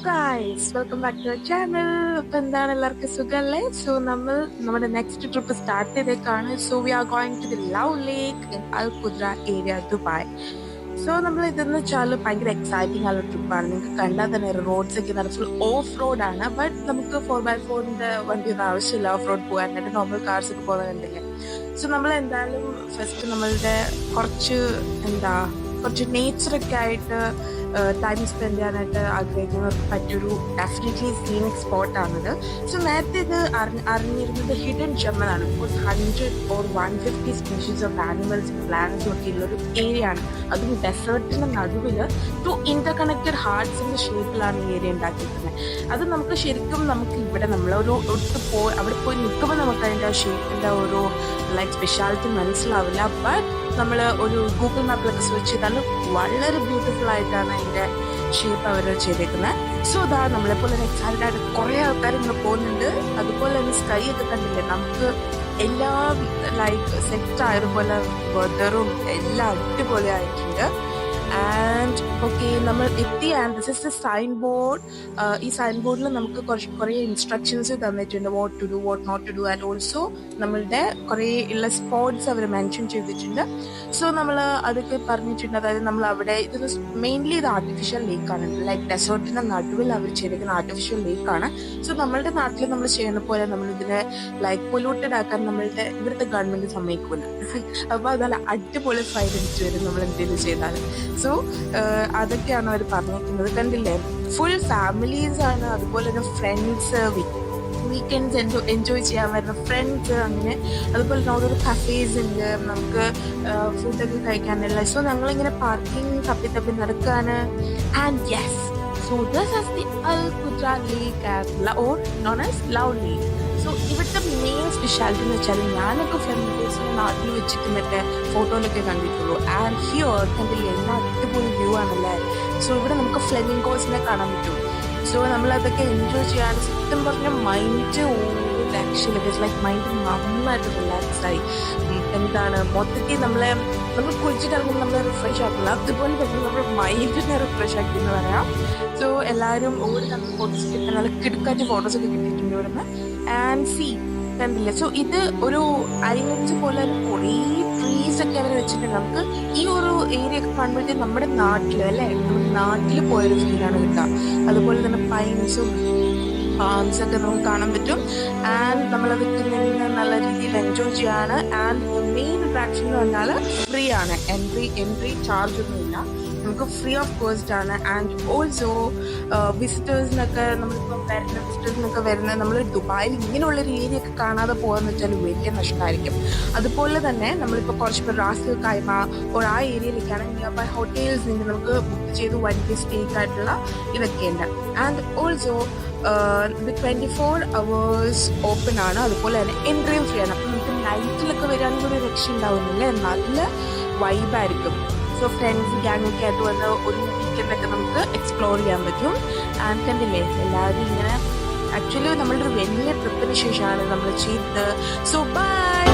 Guys welcome back to channel. അപ്പൊ എന്താണ് എല്ലാവർക്കും സുഖല്ലേ? സോ നമ്മൾ നമ്മുടെ നെക്സ്റ്റ് ട്രിപ്പ് സ്റ്റാർട്ട് ചെയ്തേക്കാണ്. So we are going to the love lake in Al Qudra area Dubai. So നമ്മൾ ഇതെന്ന് വെച്ചാൽ ഭയങ്കര എക്സൈറ്റിംഗ് ആയുള്ള ട്രിപ്പാണ്. നിങ്ങൾക്ക് കണ്ടാൽ തന്നെ റോഡ്സ് ഒക്കെ നല്ല ഫുൾ ഓഫ് റോഡാണ്. ബട്ട് നമുക്ക് 4x4 വണ്ടിയൊന്നും ആവശ്യമില്ല ഓഫ് റോഡ് പോകാനായിട്ട്. നോർമൽ കാർസ് ഒക്കെ പോകുന്നത് കണ്ടില്ലേ. സോ നമ്മൾ എന്തായാലും ഫസ്റ്റ് നമ്മളുടെ കുറച്ച് നേച്ചറൊക്കെ ആയിട്ട് ടൈം സ്പെൻഡ് ചെയ്യാനായിട്ട് ആഗ്രഹിക്കുന്നവർക്ക് പറ്റിയൊരു ഡെഫിനറ്റ്ലി സീനിക് സ്പോട്ടാണിത്. സോ നേരത്തെ ഇത് അറിഞ്ഞിരുന്നത് ഹിഡൻ ജെം എന്നാണ്. Because 100 or 150 species of animals പ്ലാന്റ്സും ഒക്കെ ഉള്ളൊരു ഏരിയ ആണ്. അതും ഡെസേർട്ടിന്റെ നടുവിൽ 2 ഇന്റർകണക്റ്റഡ് ഹാർട്സിന്റെ ഷേപ്പിലാണ് ഈ ഏരിയ ഉണ്ടാക്കിയിരിക്കുന്നത്. അത് നമുക്ക് ശരിക്കും ഇവിടെ നമ്മളൊരു അവിടെ പോയി നിൽക്കുമ്പോൾ നമുക്ക് അതിൻ്റെ ഷേപ്പിന്റെ ഒരു സ്പെഷ്യാലിറ്റി മനസ്സിലാവില്ല. ബട്ട് നമ്മൾ ഒരു ഗൂഗിൾ മാപ്പിലൊക്കെ സെർച്ച് ചെയ്താൽ വളരെ ബ്യൂട്ടിഫുൾ ആയിട്ടാണ് അതിൻ്റെ ഷേപ്പ് അവർ ചെയ്തേക്കുന്നത്. സോ ഇതാ നമ്മളെപ്പോലെ എക്സൈറ്റഡ് ആയിട്ട് കുറേ ആൾക്കാർ ഇങ്ങനെ പോകുന്നുണ്ട്. അതുപോലെ തന്നെ സ്കൈ ഒക്കെ കണ്ടില്ലേ, നമുക്ക് എല്ലാ സെറ്റ് ആയതുപോലെ വെതറും എല്ലാം അടിപൊളി ആയിട്ടുണ്ട്. ആൻഡ് ഓക്കെ നമ്മൾ എത്തി. And this is the sign board. ഈ സൈൻ ബോർഡിൽ നമുക്ക് കുറേ ഇൻസ്ട്രക്ഷൻസ് തന്നിട്ടുണ്ട്, what to do what not to do. And also നമ്മളുടെ കുറേ ഉള്ള സ്പോട്സ് അവർ മെൻഷൻ ചെയ്തിട്ടുണ്ട്. സോ നമ്മൾ അതൊക്കെ പറഞ്ഞിട്ടുണ്ട്. അതായത് നമ്മൾ അവിടെ ഇത് മെയിൻലി ഇത് ആർട്ടിഫിഷ്യൽ ലേക്കാണ്. ഡെസേർട്ടിന്റെ നടുവിൽ അവർ ചെയ്തിരിക്കുന്ന ആർട്ടിഫിഷ്യൽ ലേക്കാണ്. സോ നമ്മളുടെ നാട്ടിൽ നമ്മൾ ചെയ്യുന്ന പോലെ നമ്മൾ ഇതിനെ പൊല്യൂട്ടഡ് ആക്കാൻ ഇവിടുത്തെ ഗവൺമെന്റ് സമ്മതിക്കൂല. അപ്പൊ അതല്ല അടിപൊളി ഫൈൻ അടിച്ചു വരും നമ്മൾ എന്തെങ്കിലും ചെയ്താൽ. സോ അതൊക്കെയാണ് അവർ പറഞ്ഞിരിക്കുന്നത്. കണ്ടില്ലേ, ഫുൾ ഫാമിലീസ് ആണ്. അതുപോലെ തന്നെ ഫ്രണ്ട്സ്, വീക്കെൻഡ്സ് എൻജോയ് ചെയ്യാൻ വരുന്ന ഫ്രണ്ട്സ്, അങ്ങനെ അതുപോലെ തന്നെ ഓരോരോ കഫേസ് ഉണ്ട് നമുക്ക് ഫുഡൊക്കെ കഴിക്കാനുള്ള. സോ ഞങ്ങളിങ്ങനെ പാർക്കിംഗ് തപ്പി നടക്കാണ്. And yes, so this is the Al Qudra lake or known as love lake. So ഇവിടുത്തെ മെയിൻ സ്പെഷ്യാലിറ്റി എന്ന് വെച്ചാൽ ഞാനൊക്കെ ഫ്ലമിംഗോസിനെ നാട്ടിൽ വെച്ചിട്ട് മറ്റേ ഫോട്ടോയിലൊക്കെ കണ്ടിട്ടുള്ളൂ. ആൻഡ് ഹിയർ കണ്ടില്ലേ, എല്ലാ അടിപൊളി വ്യൂ ആണല്ലേ. സോ ഇവിടെ നമുക്ക് ഫ്ലമിംഗോസിനെ കാണാൻ പറ്റും. സോ നമ്മളതൊക്കെ എൻജോയ് ചെയ്യാൻ സത്യം പറഞ്ഞ മൈൻഡ് മൈൻഡ് നന്നായിട്ട് റിലാക്സ്ഡ് ആയി. മൊത്തത്തിൽ നമ്മൾ കുളിച്ചിട്ടിറങ്ങുമ്പോൾ നമ്മൾ റിഫ്രഷ് ആക്കില്ല, അതുപോലെ തന്നെ നമ്മുടെ മൈൻഡിനെ റിഫ്രഷ് ആക്കി എന്ന് പറയാം. സോ എല്ലാവരും ഓടി നമുക്ക് ഫോട്ടോസ് കിട്ടാൻ നല്ല കിടക്കാറ്റ് ഫോട്ടോസൊക്കെ കിട്ടിയിട്ടുണ്ട് ഇവിടുന്ന്. ആൻഡ് സി കണ്ടില്ല. സോ ഇത് ഒരു ഐലൻഡ്സ് പോലെ കുറേ ട്രീസ് ഒക്കെ അവർ വെച്ചിട്ടുണ്ട്. നമുക്ക് ഈ ഒരു ഏരിയ ഒക്കെ കാണുമ്പോഴത്തേക്കും നമ്മുടെ നാട്ടിൽ നമ്മുടെ നാട്ടിൽ പോയൊരു ഫീലാണ് കിട്ടുക. അതുപോലെ തന്നെ പൈൻസും ഫാംസ് ഒക്കെ നമുക്ക് കാണാൻ പറ്റും. ആൻഡ് നമ്മളതൊക്കെ നിന്ന് നല്ല രീതിയിൽ എൻജോയ് ചെയ്യാണ്. ആൻഡ് മെയിൻ അട്രാക്ഷൻ എന്ന് പറഞ്ഞാൽ ഫ്രീ ആണ്. എൻട്രി ചാർജ് ഒന്നുമില്ല, നമുക്ക് ഫ്രീ ഓഫ് കോസ്റ്റ് ആണ്. ആൻഡ് ഓൾസോ വിസിറ്റേഴ്സിനൊക്കെ വരുന്ന നമ്മൾ ദുബായിൽ ഇങ്ങനെയുള്ളൊരു ഏരിയ ഒക്കെ കാണാതെ പോകാന്ന് വെച്ചാൽ വലിയ നഷ്ടമായിരിക്കും. അതുപോലെ തന്നെ നമ്മളിപ്പോൾ കുറച്ച് പേർ റാസ് കൈമ ആ ഏരിയയിലേക്കാണ് നിയർ ബൈ ഹോട്ടൽസ് നിന്ന് നമുക്ക് ബുക്ക് ചെയ്ത് 1 day സ്റ്റേക്ക് ആയിട്ടുള്ള ഇതൊക്കെയുണ്ട്. ആൻഡ് ഓൾസോ 24 hours ഓപ്പൺ ആണ്. അതുപോലെ തന്നെ എൻട്രിയും ഫ്രീ ആണ്. അപ്പം നമുക്ക് നൈറ്റിലൊക്കെ വരാണെങ്കിൽ ഒരു രക്ഷ ഉണ്ടാവുന്നില്ല, നല്ല വൈബായിരിക്കും. സോ ഫ്രണ്ട്സ് ഗ്യാങ്ങൊക്കെ ആയിട്ട് വന്ന് ഒരു വീക്കെൻഡൊക്കെ നമുക്ക് എക്സ്പ്ലോർ ചെയ്യാൻ പറ്റും. ആൻഡ് കണ്ടില്ലേ, എല്ലാവരും ഇങ്ങനെ ആക്ച്വലി നമ്മളുടെ ഒരു വലിയ ട്രിപ്പിന് ശേഷമാണ് നമ്മൾ ചെയ്തത്. So by.